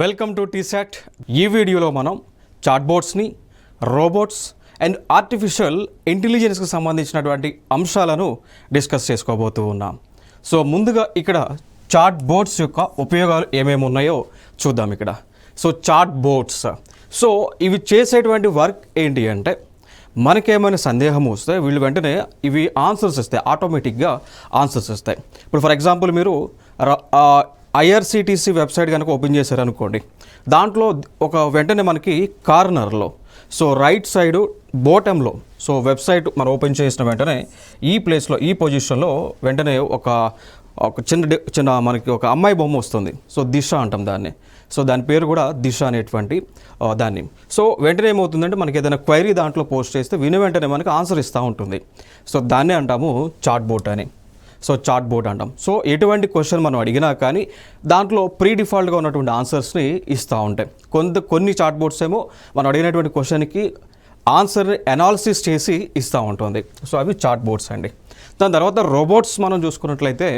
Welcome to T-SAT. ఈ వీడియోలో మనం చాట్బోట్స్ని, రోబోట్స్ అండ్ ఆర్టిఫిషియల్ ఇంటెలిజెన్స్కి సంబంధించినటువంటి అంశాలను డిస్కస్ చేసుకోబోతూ ఉన్నాం. సో ముందుగా ఇక్కడ చాట్బోట్స్ యొక్క ఉపయోగాలు ఏమేమి ఉన్నాయో చూద్దాం. ఇక్కడ సో చాట్బోట్స్, సో ఇవి చేసేటువంటి వర్క్ ఏంటి అంటే, మనకేమైనా సందేహం వస్తే వీళ్ళు వెంటనే ఇవి ఆన్సర్స్ ఇస్తాయి, ఆటోమేటిక్గా ఆన్సర్స్ ఇస్తాయి. ఇప్పుడు ఫర్ ఎగ్జాంపుల్ మీరు ఐఆర్సిటీసీ వెబ్సైట్ కనుక ఓపెన్ చేశారనుకోండి, దాంట్లో ఒక వెంటనే మనకి కార్నర్లో, సో రైట్ సైడు బోటంలో, సో వెబ్సైట్ మనం ఓపెన్ చేసిన వెంటనే ఈ ప్లేస్లో, ఈ పొజిషన్లో వెంటనే ఒక చిన్న మనకి ఒక అమ్మాయి బొమ్మ వస్తుంది. సో దిశ అంటాం దాన్ని. సో దాని పేరు కూడా దిశ అనేటువంటి దాన్ని. సో వెంటనే ఏమవుతుందంటే, మనకి ఏదైనా క్వైరీ దాంట్లో పోస్ట్ చేస్తే వెంటనే మనకి ఆన్సర్ ఇస్తూ ఉంటుంది. సో దాన్నే అంటాము చాట్బోట్ అని. సో చాట్బోట్ అంటాం. సో ఎటువంటి క్వశ్చన్ మనం అడిగినా కానీ దాంట్లో ప్రీ డిఫాల్ట్గా ఉన్నటువంటి ఆన్సర్స్ని ఇస్తూ ఉంటాయి. కొన్ని చాట్బోట్స్ ఏమో మనం అడిగినటువంటి క్వశ్చన్కి ఆన్సర్ని అనాలిసిస్ చేసి ఇస్తూ ఉంటుంది. సో అవి చాట్బోట్స్ అండి. దాని తర్వాత రోబోట్స్ మనం చూసుకున్నట్లయితే,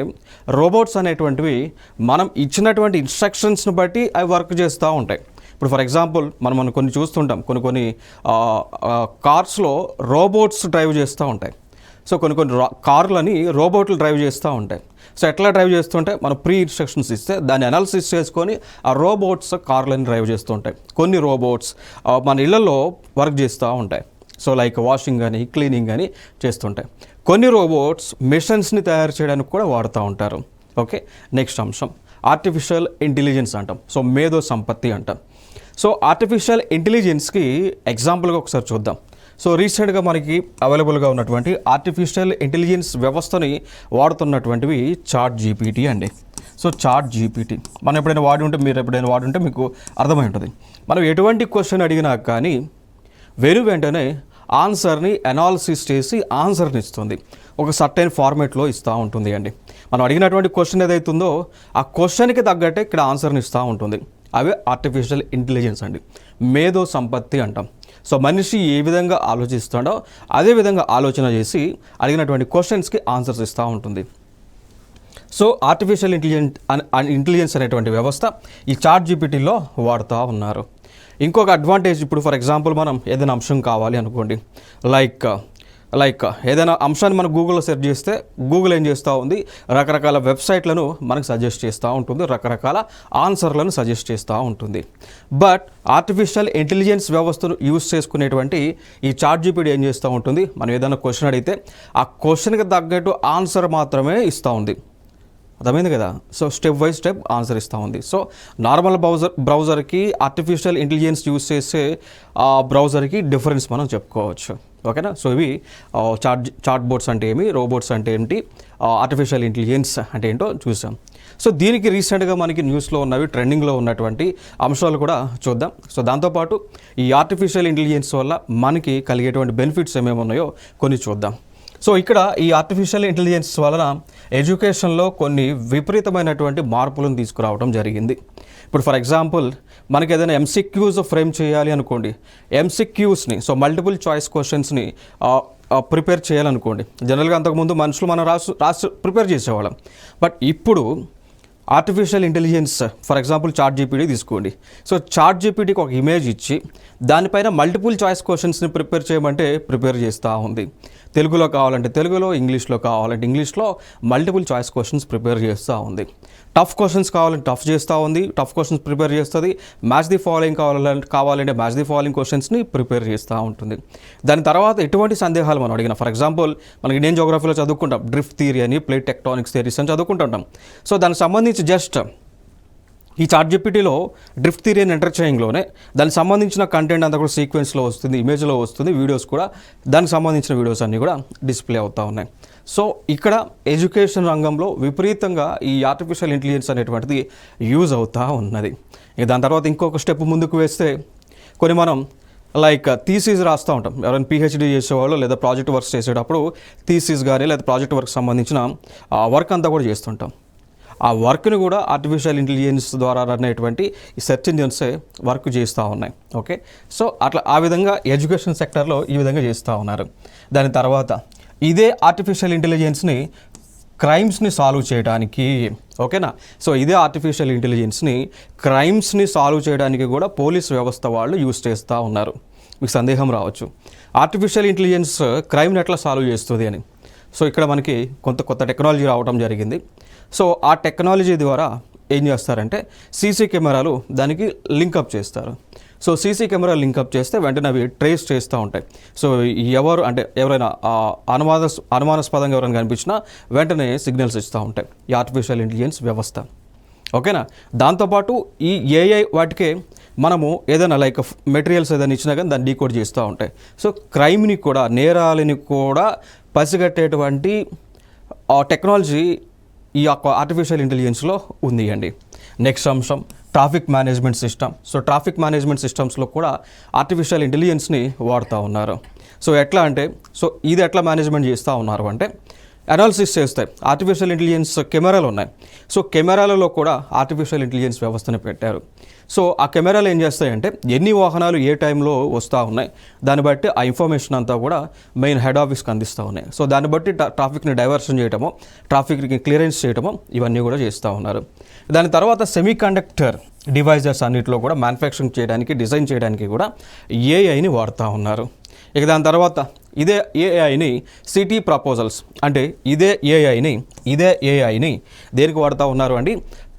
రోబోట్స్ అనేటువంటివి మనం ఇచ్చినటువంటి ఇన్స్ట్రక్షన్స్ని బట్టి అవి వర్క్ చేస్తూ ఉంటాయి. ఇప్పుడు ఫర్ ఎగ్జాంపుల్ మనం కొన్ని చూస్తుంటాం, కొన్ని కార్స్లో రోబోట్స్ డ్రైవ్ చేస్తూ ఉంటాయి. సో కొన్ని కార్లని రోబోట్లు డ్రైవ్ చేస్తూ ఉంటాయి. సో ఎట్లా డ్రైవ్ చేస్తుంటే, మనం ప్రీ ఇన్స్ట్రక్షన్స్ ఇస్తే దాన్ని అనాలిసిస్ చేసుకొని ఆ రోబోట్స్ కార్లని డ్రైవ్ చేస్తూ ఉంటాయి. కొన్ని రోబోట్స్ మన ఇళ్లలో వర్క్ చేస్తూ ఉంటాయి. సో లైక్ వాషింగ్ కానీ క్లీనింగ్ కానీ చేస్తుంటాయి. కొన్ని రోబోట్స్ మిషన్స్ని తయారు చేయడానికి కూడా వాడుతూ ఉంటారు. ఓకే, నెక్స్ట్ అంశం ఆర్టిఫిషియల్ ఇంటెలిజెన్స్ అంటాం. సో మేధో సంపత్తి అంటాం. సో ఆర్టిఫిషియల్ ఇంటెలిజెన్స్కి ఎగ్జాంపుల్గా ఒకసారి చూద్దాం. సో రీసెంట్గా మనకి అవైలబుల్గా ఉన్నటువంటి ఆర్టిఫిషియల్ ఇంటెలిజెన్స్ వ్యవస్థని వాడుతున్నటువంటివి చాట్ జీపీటీ అండి. సో చాట్ జీపీటీ మనం ఎప్పుడైనా వాడి ఉంటే, మీరు ఎప్పుడైనా వాడి ఉంటే మీకు అర్థమై ఉంటుంది. మనం ఎటువంటి క్వశ్చన్ అడిగినా కానీ వెంటనే ఆన్సర్ని అనాలిసిస్ చేసి ఆన్సర్ని ఇస్తుంది. ఒక సర్టైన్ ఫార్మేట్లో ఇస్తూ ఉంటుంది అండి. మనం అడిగినటువంటి క్వశ్చన్ ఏదైతుందో ఆ క్వశ్చన్కి తగ్గట్టే ఇక్కడ ఆన్సర్ని ఇస్తూ ఉంటుంది. అవే ఆర్టిఫిషియల్ ఇంటెలిజెన్స్ అండి, మేధో సంపత్తి అంటాం. సో మనిషి ఏ విధంగా ఆలోచిస్తాడో అదే విధంగా ఆలోచన చేసి అడిగినటువంటి క్వశ్చన్స్కి ఆన్సర్స్ ఇస్తూ ఉంటుంది. సో ఆర్టిఫిషియల్ ఇంటెలిజెన్స్ అనేటువంటి వ్యవస్థ ఈ చాట్ జీపీటీలో వాడుతూ ఉన్నారు. ఇంకొక అడ్వాంటేజ్, ఇప్పుడు ఫర్ ఎగ్జాంపుల్ మనం ఏదైనా అంశం కావాలి అనుకోండి, లైక్ ఏదైనా అంశాన్ని మనం గూగుల్లో సెర్చ్ చేస్తే గూగుల్ ఏం చేస్తూ ఉంది, రకరకాల వెబ్సైట్లను మనకు సజెస్ట్ చేస్తూ ఉంటుంది, రకరకాల ఆన్సర్లను సజెస్ట్ చేస్తూ ఉంటుంది. బట్ ఆర్టిఫిషియల్ ఇంటెలిజెన్స్ వ్యవస్థను యూజ్ చేసుకునేటువంటి ఈ చాట్ జీపీటీ ఏం చేస్తూ ఉంటుంది, మనం ఏదైనా క్వశ్చన్ అడిగితే ఆ క్వశ్చన్కి తగ్గట్టు ఆన్సర్ మాత్రమే ఇస్తూ ఉంది. అర్థమైంది కదా. So step by step answer ఇస్తూ ఉంది. సో నార్మల్ బ్రౌజర్కి ఆర్టిఫిషియల్ ఇంటెలిజెన్స్ యూజ్ చేసే బ్రౌజర్కి డిఫరెన్స్ మనం చెప్పుకోవచ్చు. ఓకేనా. సో ఇవి చాట్ బోట్స్ అంటే ఏమి, రోబోట్స్ అంటే ఏంటి, ఆర్టిఫిషియల్ ఇంటెలిజెన్స్ అంటే ఏంటో చూసాం. సో దీనికి రీసెంట్గా మనకి న్యూస్లో ఉన్నవి, ట్రెండింగ్లో ఉన్నటువంటి అంశాలు కూడా చూద్దాం. సో దాంతోపాటు ఈ ఆర్టిఫిషియల్ ఇంటెలిజెన్స్ వల్ల మనకి కలిగేటువంటి బెనిఫిట్స్ ఏమేమి ఉన్నాయో కొన్ని చూద్దాం. సో ఇక్కడ ఈ ఆర్టిఫిషియల్ ఇంటెలిజెన్స్ వలన ఎడ్యుకేషన్లో కొన్ని విపరీతమైనటువంటి మార్పులను తీసుకురావడం జరిగింది. ఇప్పుడు ఫర్ ఎగ్జాంపుల్ మనకి ఏదైనా ఎంసీక్యూస్ ఫ్రేమ్ చేయాలి అనుకోండి, ఎంసీక్యూస్ని, సో మల్టిపుల్ చాయిస్ క్వశ్చన్స్ని ప్రిపేర్ చేయాలనుకోండి, జనరల్గా అంతకుముందు మనుషులు మనం రాసి ప్రిపేర్ చేసేవాళ్ళం. బట్ ఇప్పుడు artificial intelligence, for example chat GPT తీసుకోండి. సో చాట్ జీపీటీకి ఒక ఇమేజ్ ఇచ్చి దానిపైన మల్టిపుల్ చాయిస్ క్వశ్చన్స్ని ప్రిపేర్ చేయమంటే ప్రిపేర్ చేస్తూ ఉంది. తెలుగులో కావాలంటే తెలుగులో, ఇంగ్లీష్లో కావాలంటే ఇంగ్లీష్లో మల్టిపుల్ చాయిస్ క్వశ్చన్స్ ప్రిపేర్ చేస్తూ ఉంది. టఫ్ క్వశ్చన్స్ కావాలంటే టఫ్ చేస్తూ ఉంది, టఫ్ క్వశ్చన్స్ ప్రిపేర్ చేస్తుంది. మ్యాచ్ ది ఫాలోయింగ్ కావాలంటే మ్యాచ్ ది ఫాలోయింగ్ క్వశ్చన్స్ని ప్రిపేర్ చేస్తూ ఉంటుంది. దాని తర్వాత ఎటువంటి సందేహాలు మనం అడిగిన, ఫర్ ఎగ్జాంపుల్ మనకి ఇండియన్ జోగ్రఫీలో చదువుకుంటాం, డ్రిఫ్ట్ థియరీ అని, ప్లేట్ టెక్టానిక్స్ థియరీస్ అని చదువుకుంటుంటాం. సో దానికి సంబంధించి జస్ట్ ఈ చాట్ జీపీటీలో డ్రిఫ్ట్ థియరీ అని ఎంటర్ చేయంలోనే దానికి సంబంధించిన కంటెంట్ అంతా కూడా సీక్వెన్స్లో వస్తుంది, ఇమేజ్లో వస్తుంది, వీడియోస్ కూడా దానికి సంబంధించిన వీడియోస్ అన్నీ కూడా డిస్ప్లే అవుతూ ఉన్నాయి. సో ఇక్కడ ఎడ్యుకేషన్ రంగంలో విపరీతంగా ఈ ఆర్టిఫిషియల్ ఇంటెలిజెన్స్ అనేటువంటిది యూజ్ అవుతూ ఉన్నది. దాని తర్వాత ఇంకొక స్టెప్ ముందుకు వేస్తే, కొన్ని మనం లైక్ థీసిస్ రాస్తూ ఉంటాం, ఎవరైనా పిహెచ్డీ చేసేవాళ్ళు లేదా ప్రాజెక్ట్ వర్క్స్ చేసేటప్పుడు థీసిస్ కానీ లేదా ప్రాజెక్ట్ వర్క్ సంబంధించిన వర్క్ అంతా కూడా చేస్తుంటాం. ఆ వర్క్ని కూడా ఆర్టిఫిషియల్ ఇంటెలిజెన్స్ ద్వారా రన్ అయ్యేటువంటి ఈ సెర్చ్ ఇంజిన్సే వర్క్ చేస్తూ ఉన్నాయి. ఓకే, సో అట్లా ఆ విధంగా ఎడ్యుకేషన్ సెక్టర్లో ఈ విధంగా చేస్తూ ఉన్నారు. దాని తర్వాత ఇదే ఆర్టిఫిషియల్ ఇంటెలిజెన్స్ని క్రైమ్స్ని సాల్వ్ చేయడానికి, ఓకేనా. సో ఇదే ఆర్టిఫిషియల్ ఇంటెలిజెన్స్ని క్రైమ్స్ని సాల్వ్ చేయడానికి కూడా పోలీస్ వ్యవస్థ వాళ్ళు యూస్ చేస్తూ ఉన్నారు. మీకు సందేహం రావచ్చు, ఆర్టిఫిషియల్ ఇంటెలిజెన్స్ క్రైమ్ని ఎట్లా సాల్వ్ చేస్తుంది అని. సో ఇక్కడ మనకి కొత్త టెక్నాలజీ రావడం జరిగింది. సో ఆ టెక్నాలజీ ద్వారా ఏం చేస్తారంటే సీసీ కెమెరాలు దానికి లింకప్ చేస్తారు. సో సీసీ కెమెరా లింకప్ చేస్తే వెంటనే అవి ట్రేస్ చేస్తూ ఉంటాయి. సో ఎవరైనా అనుమానాస్పదంగా ఎవరైనా కనిపించినా వెంటనే సిగ్నల్స్ ఇస్తూ ఉంటాయి ఈ ఆర్టిఫిషియల్ ఇంటెలిజెన్స్ వ్యవస్థ. ఓకేనా. దాంతోపాటు ఈ ఏఐ వాటికే మనము ఏదైనా లైక్ మెటీరియల్స్ ఏదైనా ఇచ్చినా కానీ దాన్ని డీకోడ్ చేస్తూ ఉంటాయి. సో క్రైమ్ని కూడా, నేరాలని కూడా పసిగట్టేటువంటి టెక్నాలజీ ఈ యొక్క ఆర్టిఫిషియల్ ఇంటెలిజెన్స్లో ఉంది అండి. నెక్స్ట్ అంశం traffic management system. So traffic management సిస్టమ్స్లో కూడా ఆర్టిఫిషియల్ ఇంటెలిజెన్స్ని వాడుతూ ఉన్నారు. సో ఎట్లా అంటే, సో ఇది ఎట్లా మేనేజ్మెంట్ చేస్తూ ఉన్నారు అంటే అనాలిసిస్ చేస్తాయి. ఆర్టిఫిషియల్ ఇంటెలిజెన్స్ కెమెరాలు ఉన్నాయి. సో కెమెరాలలో కూడా ఆర్టిఫిషియల్ ఇంటెలిజెన్స్ వ్యవస్థను పెట్టారు. సో ఆ కెమెరాలు ఏం చేస్తాయంటే ఎన్ని వాహనాలు ఏ టైంలో వస్తూ ఉన్నాయి దాన్ని బట్టి ఆ ఇన్ఫర్మేషన్ అంతా కూడా మెయిన్ హెడ్ ఆఫీస్కి అందిస్తూ ఉన్నాయి. సో దాన్ని బట్టి ట్రాఫిక్ని డైవర్షన్ చేయటమో, ట్రాఫిక్ని క్లియరెన్స్ చేయటమో ఇవన్నీ కూడా చేస్తూ ఉన్నారు. దాని తర్వాత సెమీ కండక్టర్ డివైజెస్ అన్నింటిలో కూడా మ్యానుఫ్యాక్చరింగ్ చేయడానికి, డిజైన్ చేయడానికి కూడా ఏఐని వాడుతూ ఉన్నారు. ఇక దాని తర్వాత ఇదే ఏఐని సిటీ ప్రపోజల్స్ అంటే ఇదే ఏఐని దేనికి వాడుతూ ఉన్నారు అండి,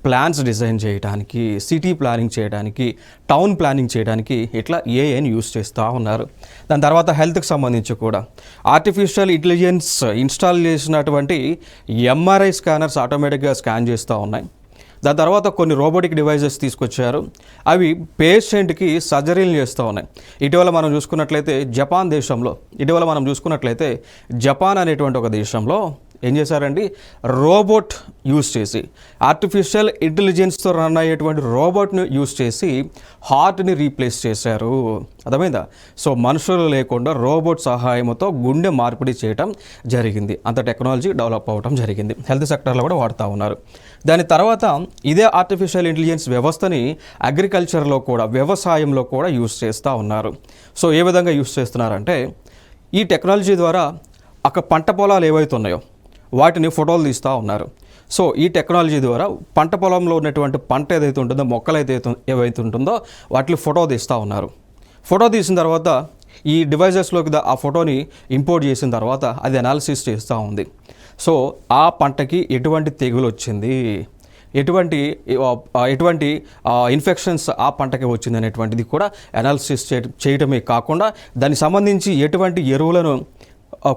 ప్లాన్స్ డిజైన్ చేయడానికి, సిటీ ప్లానింగ్ చేయడానికి, టౌన్ ప్లానింగ్ చేయడానికి ఇట్లా ఏఐని యూస్ చేస్తూ ఉన్నారు. దాని తర్వాత హెల్త్కి సంబంధించి కూడా ఆర్టిఫిషియల్ ఇంటెలిజెన్స్ ఇన్స్టాల్ చేసినటువంటి ఎంఆర్ఐ స్కానర్స్ ఆటోమేటిక్గా స్కాన్ చేస్తూ ఉన్నాయి. దాని తర్వాత కొన్ని రోబోటిక్ డివైజెస్ తీసుకొచ్చారు, అవి పేషెంట్కి సర్జరీలు చేస్తూ ఉన్నాయి. ఇటీవల మనం చూసుకున్నట్లయితే జపాన్ అనేటువంటి ఒక దేశంలో ఏం చేశారండి, రోబోట్ యూస్ చేసి, ఆర్టిఫిషియల్ ఇంటెలిజెన్స్తో రన్ అయ్యేటువంటి రోబోట్ని యూస్ చేసి హార్ట్ని రీప్లేస్ చేశారు. అర్థమైందా. సో మనుషులు లేకుండా రోబోట్ సహాయంతో గుండె మార్పిడి చేయడం జరిగింది. అంత టెక్నాలజీ డెవలప్ అవ్వడం జరిగింది. హెల్త్ సెక్టర్లో కూడా వాడుతూ ఉన్నారు. దాని తర్వాత ఇదే ఆర్టిఫిషియల్ ఇంటెలిజెన్స్ వ్యవస్థని అగ్రికల్చర్లో కూడా, వ్యవసాయంలో కూడా యూస్ చేస్తూ ఉన్నారు. సో ఏ విధంగా యూస్ చేస్తున్నారంటే ఈ టెక్నాలజీ ద్వారా అక్కడ పంట పొలాలు ఏవైతే ఉన్నాయో వాటిని ఫోటోలు తీస్తూ ఉన్నారు. సో ఈ టెక్నాలజీ ద్వారా పంట పొలంలో ఉన్నటువంటి పంట ఏదైతే ఉంటుందో, మొక్కలు ఏవైతే ఉంటుందో వాటిని ఫోటో తీస్తూ ఉన్నారు. ఫోటో తీసిన తర్వాత ఈ డివైజెస్లోకి ఆ ఫోటోని ఇంపోర్ట్ చేసిన తర్వాత అది అనాలిసిస్ చేస్తూ ఉంది. సో ఆ పంటకి ఎటువంటి తెగులు వచ్చింది, ఎటువంటి ఇన్ఫెక్షన్స్ ఆ పంటకి వచ్చింది అనేటువంటిది కూడా అనాలిసిస్ చేయటమే కాకుండా దానికి సంబంధించి ఎటువంటి ఎరువులను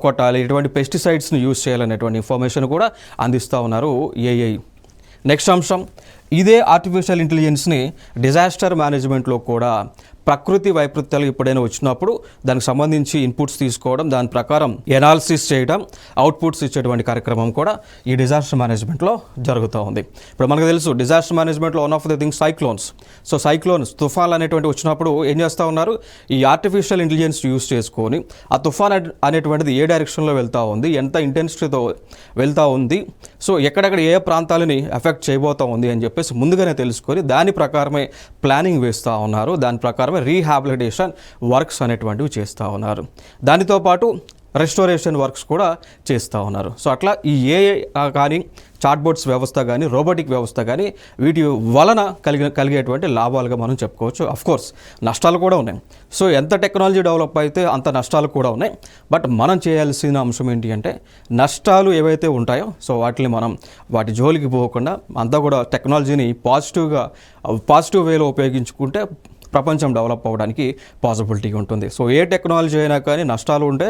కొట్టాలి, ఎటువంటి పెస్టిసైడ్స్ని యూజ్ చేయాలనేటువంటి ఇన్ఫర్మేషన్ కూడా అందిస్తూ ఉన్నారు ఏఐ. నెక్స్ట్ అంశం ఇదే ఆర్టిఫిషియల్ ఇంటెలిజెన్స్ని డిజాస్టర్ మేనేజ్మెంట్లో కూడా, ప్రకృతి వైపరీత్యాలు ఎప్పుడైనా వచ్చినప్పుడు దానికి సంబంధించి ఇన్పుట్స్ తీసుకోవడం, దాని ప్రకారం ఎనాలిసిస్ చేయడం, అవుట్పుట్స్ ఇచ్చేటువంటి కార్యక్రమం కూడా ఈ డిజాస్టర్ మేనేజ్మెంట్లో జరుగుతూ ఉంది. ఇప్పుడు మనకు తెలుసు డిజాస్టర్ మేనేజ్మెంట్లో one of the things cyclones. So తుఫాన్లు అనేటువంటి వచ్చినప్పుడు ఏం చేస్తూ ఉన్నారు, ఈ ఆర్టిఫిషియల్ ఇంటెలిజెన్స్ యూస్ చేసుకొని ఆ తుఫాన్ అనేటువంటిది ఏ డైరెక్షన్లో వెళ్తూ ఉంది, ఎంత ఇంటెన్సిటీతో వెళ్తూ ఉంది, సో ఎక్కడెక్కడ ఏ ప్రాంతాలని ఎఫెక్ట్ చేయబోతూ ఉంది అని చెప్పేసి ముందుగానే తెలుసుకొని దాని ప్రకారమే ప్లానింగ్ వేస్తూ ఉన్నారు. దాని ప్రకారం రీహాబిలిటేషన్ వర్క్స్ అనేటువంటివి చేస్తూ ఉన్నారు. దానితో పాటు రెస్టోరేషన్ వర్క్స్ కూడా చేస్తూ ఉన్నారు. సో అట్లా ఈ ఏఐ కానీ, చాట్బోట్స్ వ్యవస్థ కానీ, రోబోటిక్ వ్యవస్థ కానీ వీటి వలన కలిగేటువంటి లాభాలుగా మనం చెప్పుకోవచ్చు. అఫ్కోర్స్ నష్టాలు కూడా ఉన్నాయి. సో ఎంత టెక్నాలజీ డెవలప్ అయితే అంత నష్టాలు కూడా ఉన్నాయి. బట్ మనం చేయాల్సిన అంశం ఏంటి అంటే నష్టాలు ఏవైతే ఉంటాయో సో వాటి జోలికి పోకుండా అంతా కూడా టెక్నాలజీని పాజిటివ్ వేలో ఉపయోగించుకుంటే ప్రపంచం డెవలప్ అవ్వడానికి పాసిబిలిటీ ఉంటుంది. సో ఏ టెక్నాలజీ అయినా కానీ నష్టాలు ఉంటే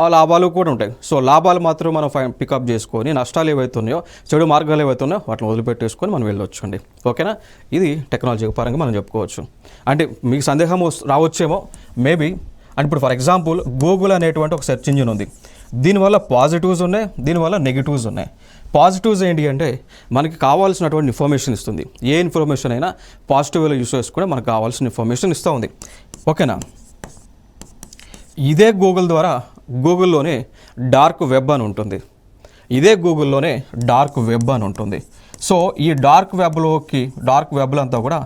ఆ లాభాలు కూడా ఉంటాయి. సో లాభాలు మాత్రం మనం పికప్ చేసుకొని నష్టాలు ఏవైతే ఉన్నాయో, చెడు మార్గాలు ఏవైతే ఉన్నాయో వాటిని వదిలిపెట్టేసుకొని మనం వెళ్ళొచ్చు అండి. ఓకేనా. ఇది టెక్నాలజీ పరంగా మనం చెప్పుకోవచ్చు. అంటే మీకు సందేహం రావచ్చేమో మేబీ. అండ్ ఇప్పుడు ఫర్ ఎగ్జాంపుల్ గూగుల్ అనేటువంటి ఒక సెర్చ్ ఇంజిన్ ఉంది. దీనివల్ల పాజిటివ్స్ ఉన్నాయి, దీనివల్ల నెగిటివ్స్ ఉన్నాయి. పాజిటివ్స్ ఏంటి అంటే మనకి కావాల్సినటువంటి ఇన్ఫర్మేషన్ ఇస్తుంది. ఏ ఇన్ఫర్మేషన్ అయినా పాజిటివ్ వేలో యూస్ చేసుకుంటే మనకు కావాల్సిన ఇన్ఫర్మేషన్ ఇస్తూ ఉంది. ఓకేనా. ఇదే గూగుల్లోనే డార్క్ వెబ్ అని ఉంటుంది. సో ఈ డార్క్ వెబ్లో అంతా కూడా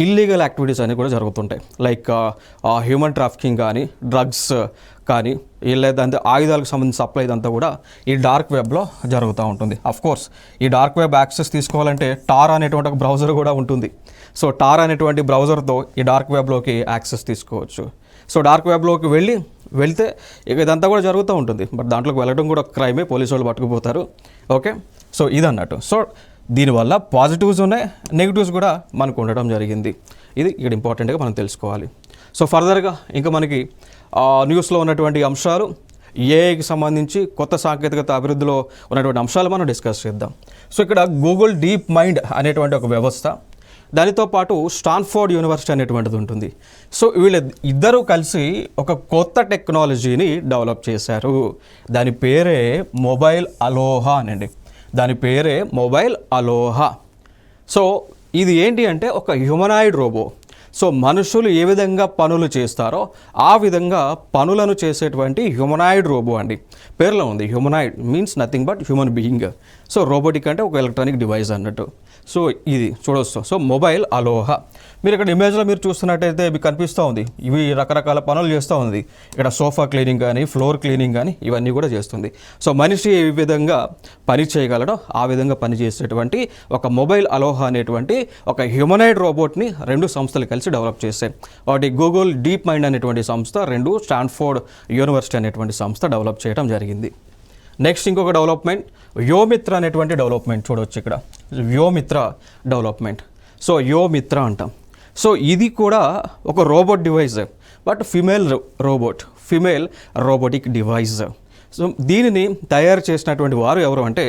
ఇల్లీగల్ యాక్టివిటీస్ అనేవి కూడా జరుగుతుంటాయి. లైక్ హ్యూమన్ ట్రాఫికింగ్ కానీ, డ్రగ్స్ కానీ లేదంటే ఆయుధాలకు సంబంధించిన సప్లై ఇదంతా కూడా ఈ డార్క్ వెబ్లో జరుగుతూ ఉంటుంది. కోర్స్ ఈ డార్క్ వెబ్ యాక్సెస్ తీసుకోవాలంటే టార్ అనేటువంటి ఒక బ్రౌజర్ కూడా ఉంటుంది. సో టార్ అనేటువంటి బ్రౌజర్తో ఈ డార్క్ వెబ్లోకి యాక్సెస్ తీసుకోవచ్చు. సో డార్క్ వెబ్లోకి వెళ్తే ఇక ఇదంతా కూడా జరుగుతూ ఉంటుంది. బట్ దాంట్లోకి వెళ్ళడం కూడా క్రైమే, పోలీసు వాళ్ళు పట్టుకుపోతారు. ఓకే, సో ఇదన్నట్టు. సో దీనివల్ల పాజిటివ్స్ ఉన్నాయి, నెగిటివ్స్ కూడా మనకు ఉండడం జరిగింది. ఇది ఇక్కడ ఇంపార్టెంట్గా మనం తెలుసుకోవాలి. సో ఫర్దర్గా ఇంకా మనకి న్యూస్లో ఉన్నటువంటి అంశాలు, ఏఐకి సంబంధించి కొత్త సాంకేతికత అభివృద్ధిలో ఉన్నటువంటి అంశాలు మనం డిస్కస్ చేద్దాం. సో ఇక్కడ గూగుల్ డీప్ మైండ్ అనేటువంటి ఒక వ్యవస్థ, దానితో పాటు స్టాన్ఫోర్డ్ యూనివర్సిటీ అనేటువంటిది ఉంటుంది. సో ఇద్దరూ కలిసి ఒక కొత్త టెక్నాలజీని డెవలప్ చేశారు. దాని పేరే మొబైల్ అలోహా అనండి. దాని పేరే మొబైల్ అలోహా. సో ఇది ఏంటి అంటే ఒక హ్యూమనాయిడ్ రోబో. సో మనుషులు ఏ విధంగా పనులు చేస్తారో ఆ విధంగా పనులను చేసేటువంటి హ్యూమనాయిడ్ రోబో అండి. పేర్లో ఉంది, humanoid means nothing but human being. So robotic అంటే ఒక ఎలక్ట్రానిక్ డివైస్ అన్నట్టు. సో ఇది చూడొచ్చు. సో మొబైల్ అలోహా, మీరు ఇక్కడ ఇమేజ్లో మీరు చూస్తున్నట్టయితే మీకు కనిపిస్తూ ఉంది. ఇవి రకరకాల పనులు చేస్తూ ఉంది. ఇక్కడ సోఫా క్లీనింగ్ కానీ, ఫ్లోర్ క్లీనింగ్ కానీ ఇవన్నీ కూడా చేస్తుంది. సో మనిషి ఏ విధంగా పని చేయగలడో ఆ విధంగా పని చేసేటువంటి ఒక మొబైల్ అలోహా అనేటువంటి ఒక హ్యూమనాయిడ్ రోబోట్ని రెండు సంస్థలు కలిసి డెవలప్ చేశాయి. ఒకటి గూగుల్ డీప్ మైండ్ అనేటువంటి సంస్థ, రెండు స్టాన్ఫోర్డ్ యూనివర్సిటీ అనేటువంటి సంస్థ డెవలప్ చేయడం జరిగింది. నెక్స్ట్ ఇంకొక డెవలప్మెంట్ యోమిత్ర అనేటువంటి డెవలప్మెంట్ చూడవచ్చు ఇక్కడ. యోమిత్ర డెవలప్మెంట్. సో యోమిత్ర అంటాం. సో ఇది కూడా ఒక robot device, but female robotic device. So దీనిని తయారు చేసినటువంటి వారు ఎవరు అంటే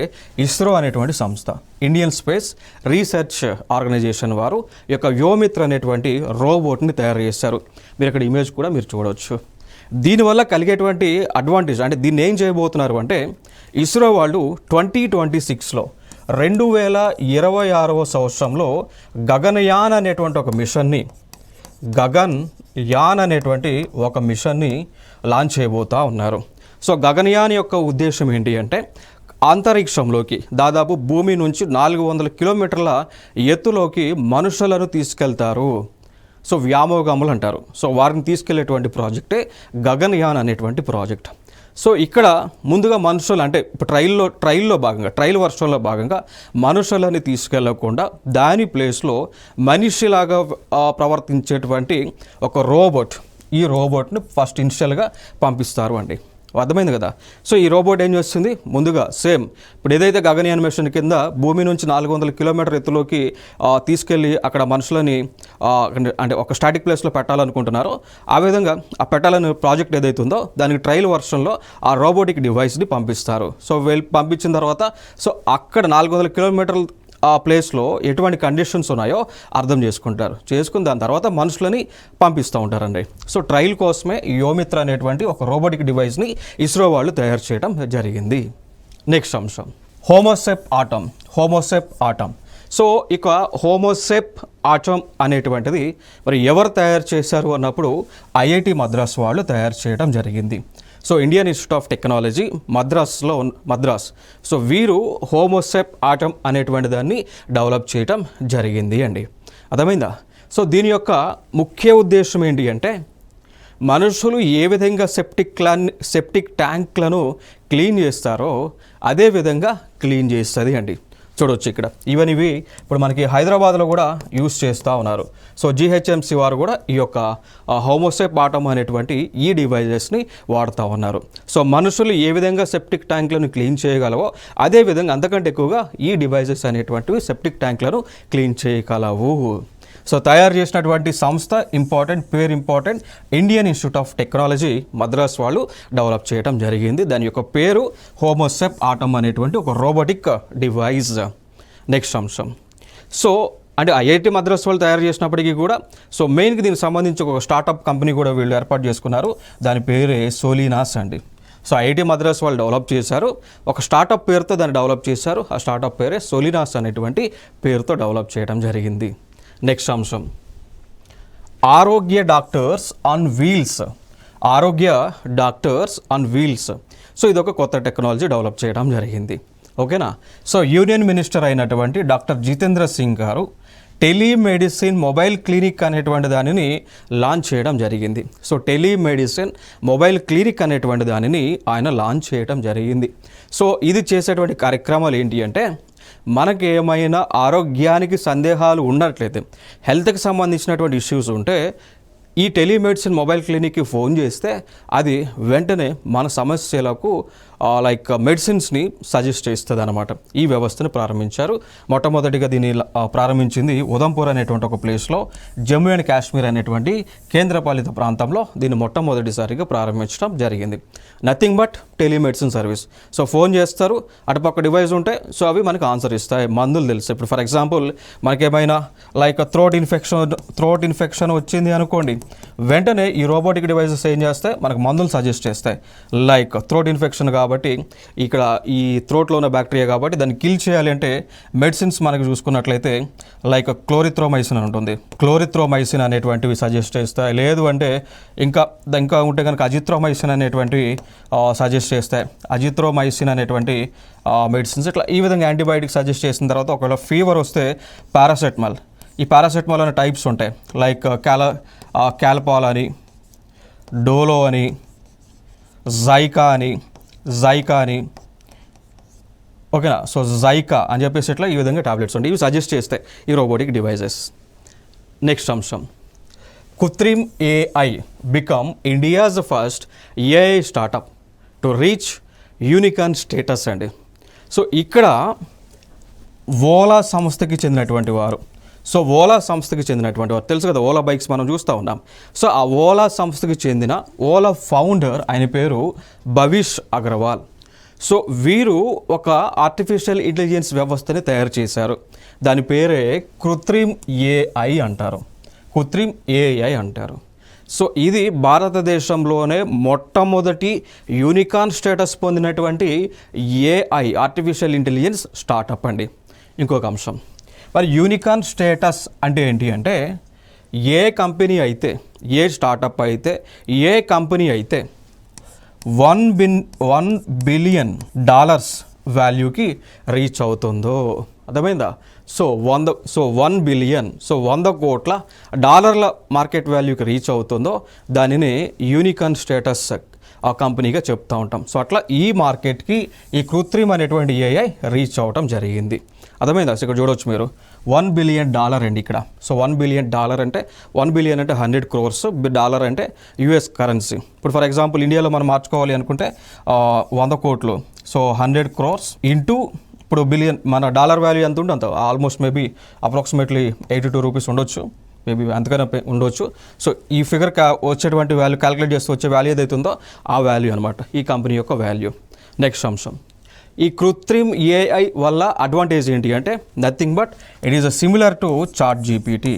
ఇస్రో అనేటువంటి సంస్థ, ఇండియన్ స్పేస్ రీసెర్చ్ ఆర్గనైజేషన్ వారు ఈ యొక్క యోమిత్ర అనేటువంటి రోబోట్ని తయారు చేశారు. మీరు ఇక్కడ ఇమేజ్ కూడా మీరు చూడవచ్చు. దీనివల్ల కలిగేటువంటి అడ్వాంటేజ్ అంటే దీన్ని ఏం చేయబోతున్నారు అంటే ఇస్రో వాళ్ళు 2026లో 2026వ సంవత్సరంలో గగన్యాన్ అనేటువంటి ఒక మిషన్ని లాంచ్ చేయబోతూ ఉన్నారు. సో గగన్యాన్ యొక్క ఉద్దేశం ఏంటి అంటే అంతరిక్షంలోకి దాదాపు భూమి నుంచి 400 కిలోమీటర్ల ఎత్తులోకి మనుషులను తీసుకెళ్తారు. సో వ్యామోగములు అంటారు. సో వారిని తీసుకెళ్లేటువంటి ప్రాజెక్టే గగన్యాన్ అనేటువంటి ప్రాజెక్ట్. సో ఇక్కడ ముందుగా మనుషులు అంటే ఇప్పుడు ట్రయల్ వర్షన్లో భాగంగా మనుషులని తీసుకెళ్లకుండా దాని ప్లేస్లో మనిషిలాగా ప్రవర్తించేటువంటి ఒక రోబోట్, ఈ రోబోట్ని ఫస్ట్ ఇనిషియల్గా పంపిస్తారు అండి. అర్థమైంది కదా. సో ఈ రోబోట్ ఏం చేస్తుంది, ముందుగా సేమ్ ఇప్పుడు ఏదైతే గగన్యాన్ మిషన్ కింద భూమి నుంచి 400 కిలోమీటర్ ఎత్తులోకి తీసుకెళ్ళి అక్కడ మనుషులని అంటే ఒక స్టాటిక్ ప్లేస్లో పెట్టాలనుకుంటున్నారో ఆ విధంగా ఆ పెట్టాలని ప్రాజెక్ట్ ఏదైతే ఉందో దానికి ట్రయల్ వర్షన్లో ఆ రోబోటిక్ డివైస్ని పంపిస్తారు. సో పంపించిన తర్వాత సో అక్కడ 400 కిలోమీటర్ల ఆ ప్లేస్లో ఎటువంటి కండిషన్స్ ఉన్నాయో అర్థం చేసుకుని దాని తర్వాత మనుషులని పంపిస్తూ ఉంటారండి. సో ట్రయల్ కోసమే యోమిత్ర అనేటువంటి ఒక రోబోటిక్ డివైస్ని ఇస్రో వాళ్ళు తయారు చేయడం జరిగింది. నెక్స్ట్ అంశం హోమోసెప్ ఆటమ్. సో ఇక హోమోసెప్ ఆటమ్ అనేటువంటిది మరి ఎవరు తయారు చేశారు అన్నప్పుడు ఐఐటి మద్రాస్ వాళ్ళు తయారు చేయడం జరిగింది. So Indian institute of technology Madras so వీరు హోమోసెప్ ఆటమ్ అనేటువంటి దాన్ని డెవలప్ చేయటం జరిగింది అండి. అర్థమైందా. సో దీని యొక్క ముఖ్య ఉద్దేశం ఏంటి అంటే మనుషులు ఏ విధంగా సెప్టిక్ ట్యాంక్లను క్లీన్ చేస్తారో అదే విధంగా క్లీన్ చేస్తుంది అండి. చూడవచ్చు ఇక్కడ ఇవి ఇప్పుడు మనకి హైదరాబాద్లో కూడా యూస్ చేస్తూ ఉన్నారు. సో జిహెచ్ఎంసి వారు కూడా ఈ యొక్క హోమోసెప్ ఆటమ్ అనేటువంటి ఈ డివైజెస్ని వాడుతూ ఉన్నారు. సో మనుషులు ఏ విధంగా సెప్టిక్ ట్యాంక్లను క్లీన్ చేయగలవో అదేవిధంగా అంతకంటే ఎక్కువగా ఈ డివైజెస్ అనేటువంటివి సెప్టిక్ ట్యాంక్లను క్లీన్ చేయగలవు. సో తయారు చేసినటువంటి సంస్థ important Indian institute of technology Madras వాళ్ళు డెవలప్ చేయడం జరిగింది. దాని యొక్క పేరు హోమోసెప్ ఆటమ్ అనేటువంటి ఒక రోబోటిక్ డివైస్. నెక్స్ట్ అంశం సో అంటే ఐఐటి మద్రాస్ వాళ్ళు తయారు చేసినప్పటికీ కూడా సో మెయిన్కి దీనికి సంబంధించి ఒక స్టార్టప్ కంపెనీ కూడా వీళ్ళు ఏర్పాటు చేసుకున్నారు. దాని పేరే సోలినాస్ అండి. సో ఐఐటి మద్రాస్ వాళ్ళు డెవలప్ చేశారు, ఒక స్టార్టప్ పేరుతో దాన్ని డెవలప్ చేశారు. ఆ స్టార్టప్ పేరే సోలినాస్ అనేటువంటి పేరుతో డెవలప్ చేయడం జరిగింది. నెక్స్ట్ అంశం ఆరోగ్య డాక్టర్స్ ఆన్ వీల్స్. సో ఇది ఒక కొత్త టెక్నాలజీ డెవలప్ చేయడం జరిగింది. ఓకేనా. సో యూనియన్ మినిస్టర్ అయినటువంటి డాక్టర్ జితేంద్ర సింగ్ గారు టెలిమెడిసిన్ మొబైల్ క్లినిక్ అనేటువంటి దానిని లాంచ్ చేయడం జరిగింది. సో టెలిమెడిసిన్ మొబైల్ క్లినిక్ అనేటువంటి దానిని ఆయన లాంచ్ చేయడం జరిగింది. సో ఇది చేసేటువంటి కార్యక్రమాలు ఏంటి అంటే, మనకి ఏమైనా ఆరోగ్యానికి సందేహాలు ఉన్నట్లయితే, హెల్త్కి సంబంధించినటువంటి ఇష్యూస్ ఉంటే ఈ టెలిమెడిసిన్ మొబైల్ క్లినిక్కి ఫోన్ చేస్తే అది వెంటనే మన సమస్యలకు లైక్ మెడిసిన్స్ని సజెస్ట్ చేస్తుంది అనమాట. ఈ వ్యవస్థను ప్రారంభించారు. మొట్టమొదటిగా దీన్ని ప్రారంభించింది ఉదంపూర్ అనేటువంటి ఒక ప్లేస్లో, జమ్మూ అండ్ కాశ్మీర్ అనేటువంటి కేంద్రపాలిత ప్రాంతంలో దీన్ని మొట్టమొదటిసారిగా ప్రారంభించడం జరిగింది. Nothing but telemedicine service. So phone చేస్తారు, అటుపక్క డివైస్ ఉంటే సో అవి మనకు ఆన్సర్ ఇస్తాయి, మందులు తెలుసు. ఇప్పుడు ఫర్ ఎగ్జాంపుల్ మనకేమైనా లైక్ థ్రోట్ ఇన్ఫెక్షన్ వచ్చింది అనుకోండి, వెంటనే ఈ రోబోటిక్ డివైసెస్ ఏం చేస్తాయి, మనకు మందులు సజెస్ట్ చేస్తాయి. లైక్ థ్రోట్ ఇన్ఫెక్షన్ కాబట్టి ఇక్కడ ఈ థ్రోట్లో ఉన్న బ్యాక్టీరియా కాబట్టి దాన్ని కిల్ చేయాలి అంటే మెడిసిన్స్ మనకు చూసుకున్నట్లయితే లైక్ క్లోరిథ్రోమైసిన్ అని ఉంటుంది, క్లోరిథ్రోమైసిన్ అనేటువంటివి సజెస్ట్ చేస్తాయి. లేదు అంటే ఇంకా ఉంటే కనుక అజిత్రోమైసిన్ అనేటువంటివి సజెస్ట్ చేస్తాయి. అజిత్రోమైసిన్ అనేటువంటి మెడిసిన్స్ ఇట్లా ఈ విధంగా యాంటీబయాటిక్ సజెస్ట్ చేసిన తర్వాత ఒకవేళ ఫీవర్ వస్తే పారాసెటమాల్, ఈ పారాసెటమాల్ అనే టైప్స్ ఉంటాయి. లైక్ క్యాల్పాల్ అని, డోలో అని, జైకా అని ఓకేనా. సో జైకా అని చెప్పేసి ఇట్లా ఈ విధంగా టాబ్లెట్స్ ఉంటాయి, ఇవి సజెస్ట్ చేస్తాయి ఈ రోబోటిక్ డివైజెస్. నెక్స్ట్ అంశం, Krutrim AI become India's first AI startup to reach unicorn status అండి. సో ఇక్కడ ఓలా సంస్థకి చెందినటువంటి వారు, తెలుసు కదా, ఓలా బైక్స్ మనం చూస్తూ ఉన్నాం. సో ఆ ఓలా సంస్థకి చెందిన ఓలా ఫౌండర్ ఆయన పేరు భవిష్ అగర్వాల్. సో వీరు ఒక ఆర్టిఫిషియల్ ఇంటెలిజెన్స్ వ్యవస్థని తయారు చేశారు. దాని పేరే కృత్రిమ్ ఏఐ అంటారు. సో ఇది భారతదేశంలోనే మొట్టమొదటి యూనికార్న్ స్టేటస్ పొందినటువంటి ఏఐ ఆర్టిఫిషియల్ ఇంటెలిజెన్స్ స్టార్టప్ అండి. ఇంకొక అంశం, మరి యూనికార్న్ స్టేటస్ అంటే ఏంటి అంటే, ఏ కంపెనీ అయితే, ఏ స్టార్టప్ అయితే, ఏ కంపెనీ అయితే $1 బిలియన్ వాల్యూకి రీచ్ అవుతుందో, అర్థమైందా? సో 1 బిలియన్, సో 100 కోట్ల డాలర్ల మార్కెట్ వాల్యూకి రీచ్ అవుతుందో దానిని యూనికార్న్ స్టేటస్ ఆ కంపెనీగా చెప్తూ ఉంటాం. సో అట్లా ఈ మార్కెట్కి ఈ కృత్రిమ అనేటువంటి ఏఐ రీచ్ అవ్వటం జరిగింది. అర్థమైందా? ఇక్కడ చూడవచ్చు మీరు, $1 బిలియన్ అండి ఇక్కడ. సో $1 బిలియన్ అంటే 1 బిలియన్ అంటే 100 crores, డాలర్ అంటే యుఎస్ కరెన్సీ. ఇప్పుడు ఫర్ ఎగ్జాంపుల్ ఇండియాలో మనం మార్చుకోవాలి అనుకుంటే 100 కోట్లు, సో 100 crores ఇంటూ ఇప్పుడు బిలియన్, మన డాలర్ వాల్యూ ఎంత ఉంటే అంత, ఆల్మోస్ట్ మేబీ అప్రాక్సిమేట్లీ 82 రూపీస్ ఉండొచ్చు, మేబీ అంతకన్నా ఉండొచ్చు. సో ఈ ఫిగర్ వచ్చేటువంటి వాల్యూ క్యాలిక్యులేట్ చేస్తూ వచ్చే వాల్యూ ఏదైతే ఉందో ఆ వాల్యూ అనమాట ఈ కంపెనీ యొక్క వాల్యూ. నెక్స్ట్ అంశం, ఈ కృత్రిమ్ ఏఐ వల్ల అడ్వాంటేజ్ ఏంటి అంటే, nothing but it is similar to ChatGPT.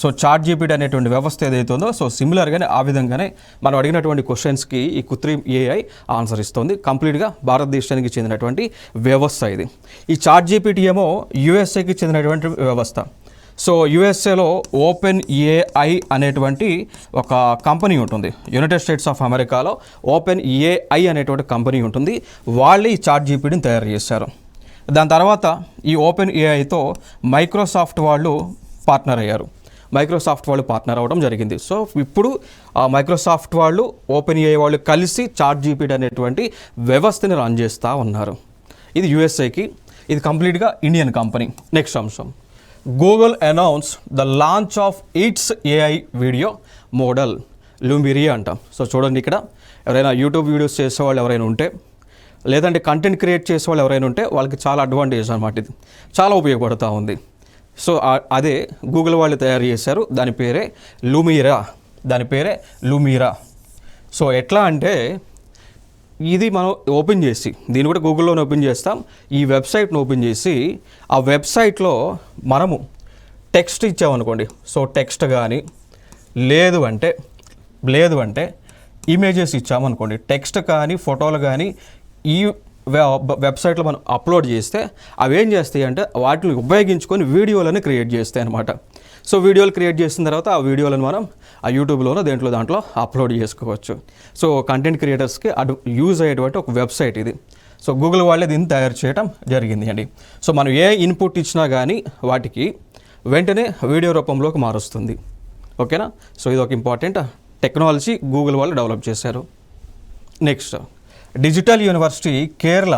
So ChatGPT అనేటువంటి వ్యవస్థ ఏదైతే ఉందో, సో సిమిలర్గానే ఆ విధంగానే మనం అడిగినటువంటి క్వశ్చన్స్కి ఈ కృత్రిమ్ ఏఐ ఆన్సర్ ఇస్తుంది. కంప్లీట్గా భారతదేశానికి చెందినటువంటి వ్యవస్థ ఇది. ఈ ChatGPT ఏమో యుఎస్ఏకి చెందినటువంటి వ్యవస్థ. సో యుఎస్ఏలో ఓపెన్ ఏఐ అనేటువంటి ఒక కంపెనీ ఉంటుంది, యునైటెడ్ స్టేట్స్ ఆఫ్ అమెరికాలో ఓపెన్ ఏఐ అనేటువంటి కంపెనీ ఉంటుంది. వాళ్ళే ఈ ChatGPTని తయారు చేశారు. దాని తర్వాత ఈ ఓపెన్ ఏఐతో మైక్రోసాఫ్ట్ వాళ్ళు పార్ట్నర్ అవ్వడం జరిగింది. సో ఇప్పుడు ఆ మైక్రోసాఫ్ట్ వాళ్ళు, ఓపెన్ ఏఐ వాళ్ళు కలిసి ChatGPT అనేటువంటి వ్యవస్థని రన్ చేస్తూ ఉన్నారు. ఇది యుఎస్ఏకి, ఇది కంప్లీట్గా ఇండియన్ కంపెనీ. నెక్స్ట్ అంశం, Google announce the launch of its AI video model Lumiere అంటాం. సో చూడండి, ఇక్కడ ఎవరైనా యూట్యూబ్ వీడియోస్ చేసేవాళ్ళు ఎవరైనా ఉంటే, లేదంటే కంటెంట్ క్రియేట్ చేసేవాళ్ళు ఎవరైనా ఉంటే వాళ్ళకి చాలా అడ్వాంటేజ్ అనమాట, ఇది చాలా ఉపయోగపడుతూ ఉంది. సో అదే గూగుల్ వాళ్ళు తయారు చేశారు, దాని పేరే లూమిరా. సో ఎట్లా అంటే, ఇది మనం ఓపెన్ చేసి, దీన్ని కూడా గూగుల్లోనే ఓపెన్ చేస్తాం, ఈ వెబ్సైట్ను ఓపెన్ చేసి ఆ వెబ్సైట్లో మనము టెక్స్ట్ ఇచ్చామనుకోండి, సో టెక్స్ట్ కానీ లేదు అంటే ఇమేజెస్ ఇచ్చామనుకోండి, టెక్స్ట్ కానీ ఫోటోలు కానీ ఈ వెబ్సైట్లో మనం అప్లోడ్ చేస్తే అవి ఏం చేస్తాయి అంటే వాటిని ఉపయోగించుకొని వీడియోలను క్రియేట్ చేస్తాయి అనమాట. సో వీడియోలు క్రియేట్ చేసిన తర్వాత ఆ వీడియోలను మనం ఆ యూట్యూబ్లోనో దాంట్లో అప్లోడ్ చేసుకోవచ్చు. సో కంటెంట్ క్రియేటర్స్కి యూజ్ అయ్యేటువంటి ఒక వెబ్సైట్ ఇది. సో గూగుల్ వాళ్ళే దీన్ని తయారు చేయడం జరిగింది అండి. సో మనం ఏ ఇన్పుట్ ఇచ్చినా కానీ వాటికి వెంటనే వీడియో రూపంలోకి మారుస్తుంది. ఓకేనా? సో ఇది ఒక ఇంపార్టెంట్ టెక్నాలజీ గూగుల్ వాళ్ళు డెవలప్ చేశారు. Next, digital university Kerala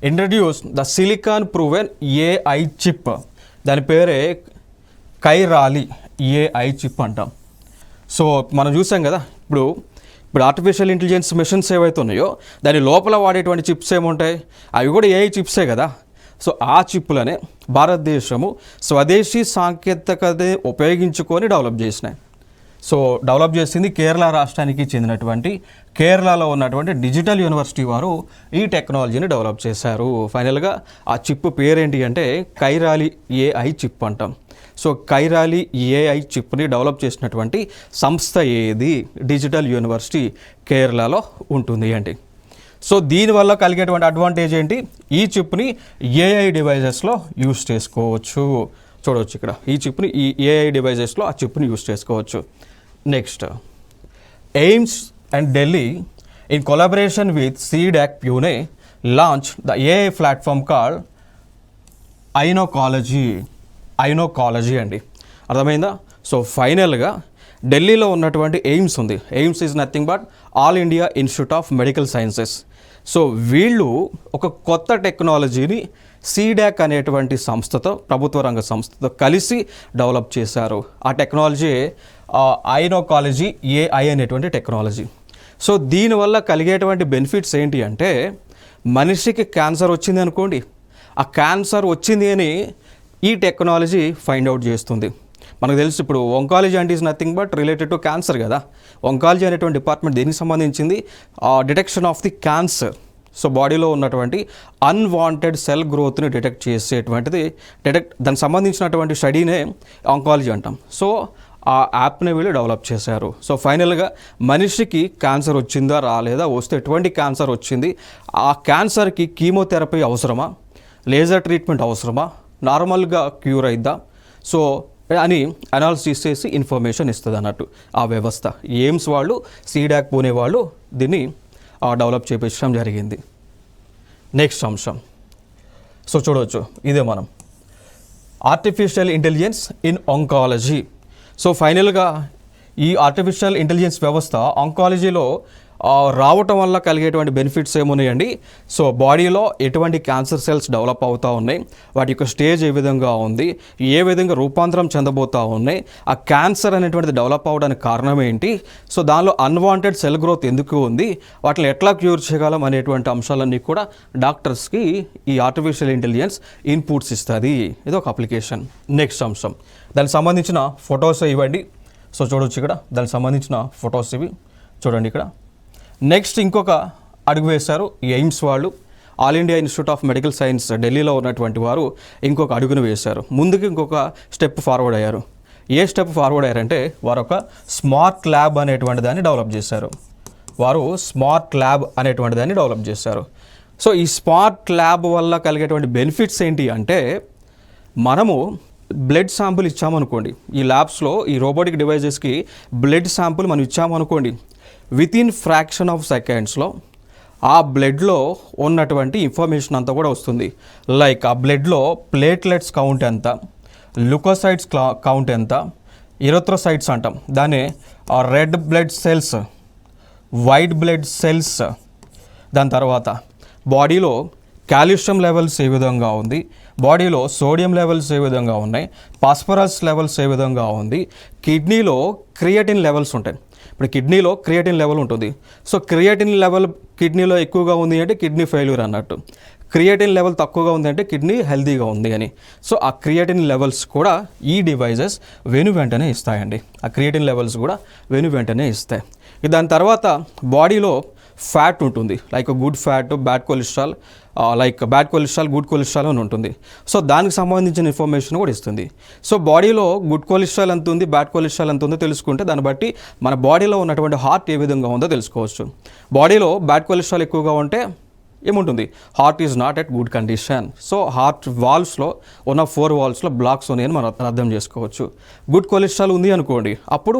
introduce the silicon proven AI chip. దాని పేరే కైరాలి ఏఐ చిప్ అంటాం. సో మనం చూసాం కదా, ఇప్పుడు ఆర్టిఫిషియల్ ఇంటెలిజెన్స్ మిషన్స్ ఏవైతే ఉన్నాయో దాని లోపల వాడేటువంటి చిప్స్ ఏముంటాయి, అవి కూడా ఏఐ చిప్సే కదా. సో ఆ చిప్పులనే భారతదేశము స్వదేశీ సాంకేతికతని ఉపయోగించుకొని డెవలప్ చేసినాయి. సో డెవలప్ చేసింది కేరళ రాష్ట్రానికి చెందినటువంటి కేరళలో ఉన్నటువంటి డిజిటల్ యూనివర్సిటీ వారు ఈ టెక్నాలజీని డెవలప్ చేశారు. ఫైనల్గా ఆ చిప్ పేరేంటి అంటే కైరాలి ఏఐ చిప్ అంటాం. సో కైరాలి ఏఐ చిప్ని డెవలప్ చేసినటువంటి సంస్థ ఏది? డిజిటల్ యూనివర్సిటీ కేరళలో ఉంటుంది అండి. సో దీనివల్ల కలిగేటువంటి అడ్వాంటేజ్ ఏంటి? ఈ చిప్ని ఏఐ డివైజెస్లో యూస్ చేసుకోవచ్చు. చూడవచ్చు ఇక్కడ ఈ చిప్ని ఈ ఏఐ డివైజెస్లో ఆ చిప్ని యూస్ చేసుకోవచ్చు. Next, AIIMS and Delhi in collaboration with CDAC Pune launch the AI platform called iOncology అండి. అర్థమైందా? సో ఫైనల్గా ఢిల్లీలో ఉన్నటువంటి ఎయిమ్స్ ఉంది. AIIMS is nothing but All India Institute of Medical Sciences. So వీళ్ళు ఒక కొత్త టెక్నాలజీని సీడాక్ అనేటువంటి సంస్థతో, ప్రభుత్వ రంగ సంస్థతో కలిసి డెవలప్ చేశారు. ఆ టెక్నాలజీ ఐనోకాలజీ ఏఐ అనేటువంటి టెక్నాలజీ. సో దీనివల్ల కలిగేటువంటి బెనిఫిట్స్ ఏంటి అంటే, మనిషికి క్యాన్సర్ వచ్చింది అనుకోండి, ఆ క్యాన్సర్ వచ్చింది అని ఈ టెక్నాలజీ ఫైండ్ అవుట్ చేస్తుంది. మనకు తెలుసు ఇప్పుడు ఒంకాలజీ అంటే is nothing but related to cancer కదా. ఒంకాలజీ అనేటువంటి డిపార్ట్మెంట్ దేనికి సంబంధించింది? Detection of the cancer. So బాడీలో ఉన్నటువంటి అన్వాంటెడ్ సెల్ గ్రోత్ని డిటెక్ట్ చేసేటువంటిది దానికి సంబంధించినటువంటి స్టడీనే ఆంకాలజీ అంటాం. సో ఆ యాప్ని వీళ్ళు డెవలప్ చేశారు. సో ఫైనల్గా మనిషికి క్యాన్సర్ వచ్చిందా రాలేదా, వస్తే ఎటువంటి క్యాన్సర్ వచ్చింది, ఆ క్యాన్సర్కి కీమోథెరపీ అవసరమా, లేజర్ ట్రీట్మెంట్ అవసరమా, నార్మల్గా క్యూర్ అయిద్దా, సో అని అనాలిసిస్ చేసి ఇన్ఫర్మేషన్ ఇస్తుంది అన్నట్టు ఆ వ్యవస్థ. ఎయిమ్స్ వాళ్ళు, సీడాక్ పూణే వాళ్ళు దీన్ని డెవలప్ చేయించడం జరిగింది. నెక్స్ట్ అంశం, సో చూడవచ్చు ఇదే మనం artificial intelligence in oncology. So ఫైనల్గా ఈ ఆర్టిఫిషియల్ ఇంటెలిజెన్స్ వ్యవస్థ ఆంకాలజీలో రావటం వల్ల కలిగేటువంటి బెనిఫిట్స్ ఏమున్నాయండి? సో బాడీలో ఎటువంటి క్యాన్సర్ సెల్స్ డెవలప్ అవుతూ ఉన్నాయి, వాటి యొక్క స్టేజ్ ఏ విధంగా ఉంది, ఏ విధంగా రూపాంతరం చెందబోతూ ఉన్నాయి, ఆ క్యాన్సర్ అనేటువంటిది డెవలప్ అవ్వడానికి కారణం ఏంటి, సో దానిలో అన్వాంటెడ్ సెల్ గ్రోత్ ఎందుకు ఉంది, వాటిని ఎట్లా క్యూర్ చేయగలం అనేటువంటి అంశాలన్నీ కూడా డాక్టర్స్కి ఈ ఆర్టిఫిషియల్ ఇంటెలిజెన్స్ ఇన్పుట్స్ ఇస్తుంది. ఇది ఒక అప్లికేషన్. నెక్స్ట్ అంశం, దానికి సంబంధించిన ఫొటోస్ ఇవ్వండి. సో చూడవచ్చు ఇక్కడ దానికి సంబంధించిన ఫొటోస్ ఇవి చూడండి ఇక్కడ. నెక్స్ట్ ఇంకొక అడుగు వేశారు ఎయిమ్స్ వాళ్ళు, all India Institute of medical science ఢిల్లీలో ఉన్నటువంటి వారు ఇంకొక అడుగును వేశారు. ముందుకు ఇంకొక స్టెప్ ఫార్వర్డ్ అయ్యారు. ఏ స్టెప్ ఫార్వర్డ్ అయ్యారంటే వారు ఒక స్మార్ట్ ల్యాబ్ అనేటువంటి దాన్ని డెవలప్ చేశారు. సో ఈ స్మార్ట్ ల్యాబ్ వల్ల కలిగేటువంటి బెనిఫిట్స్ ఏంటి అంటే, మనము బ్లడ్ శాంపుల్ ఇచ్చామనుకోండి, ఈ ల్యాబ్స్లో ఈ రోబోటిక్ డివైజెస్కి బ్లడ్ శాంపుల్ మనం ఇచ్చామనుకోండి, వితిన్ ఫ్రాక్షన్ ఆఫ్ సెకండ్స్లో ఆ బ్లడ్లో ఉన్నటువంటి ఇన్ఫర్మేషన్ అంతా కూడా వస్తుంది. లైక్ ఆ బ్లడ్లో ప్లేట్లెట్స్ కౌంట్ ఎంత, లుకోసైడ్స్ కౌంట్ ఎంత, ఎరిథ్రోసైట్స్ అంటాం దాన్ని, red blood cells, white blood cells, దాని తర్వాత బాడీలో కాల్షియం లెవెల్స్ ఏ విధంగా ఉంది, బాడీలో సోడియం లెవెల్స్ ఏ విధంగా ఉన్నాయి, ఫాస్ఫరస్ లెవెల్స్ ఏ విధంగా ఉంది, కిడ్నీలో క్రియేటిన్ లెవెల్స్ ఉంటాయి. ఇప్పుడు కిడ్నీలో క్రియేటిన్ లెవెల్ ఉంటుంది. సో క్రియేటిన్ లెవెల్ కిడ్నీలో ఎక్కువగా ఉంది అంటే కిడ్నీ ఫెయిల్యూర్ అన్నట్టు, క్రియేటిన్ లెవెల్ తక్కువగా ఉంది అంటే కిడ్నీ హెల్తీగా ఉంది అని. సో ఆ క్రియేటిన్ లెవెల్స్ కూడా ఈ డివైజెస్ వెంటనే ఇస్తాయండి. ఆ క్రియేటిన్ లెవెల్స్ కూడా వెంటనే ఇస్తాయి. దాని తర్వాత బాడీలో ఫ్యాట్ ఉంటుంది, like good fat, bad cholesterol, good cholesterol అని ఉంటుంది. సో దానికి సంబంధించిన ఇన్ఫర్మేషన్ కూడా ఇస్తుంది. సో బాడీలో గుడ్ కొలెస్ట్రాల్ ఎంత ఉంది, బ్యాడ్ కొలెస్ట్రాల్ ఎంత ఉందో తెలుసుకుంటే దాన్ని బట్టి మన బాడీలో ఉన్నటువంటి హార్ట్ ఏ విధంగా ఉందో తెలుసుకోవచ్చు. బాడీలో బ్యాడ్ కొలెస్ట్రాల్ ఎక్కువగా ఉంటే ఏముంటుంది, heart is not at good condition. So heart వాల్స్లో ఉన్న 4 వాల్స్లో బ్లాక్స్ ఉన్నాయని మనం అర్థం చేసుకోవచ్చు. గుడ్ కొలెస్ట్రాల్ ఉంది అనుకోండి, అప్పుడు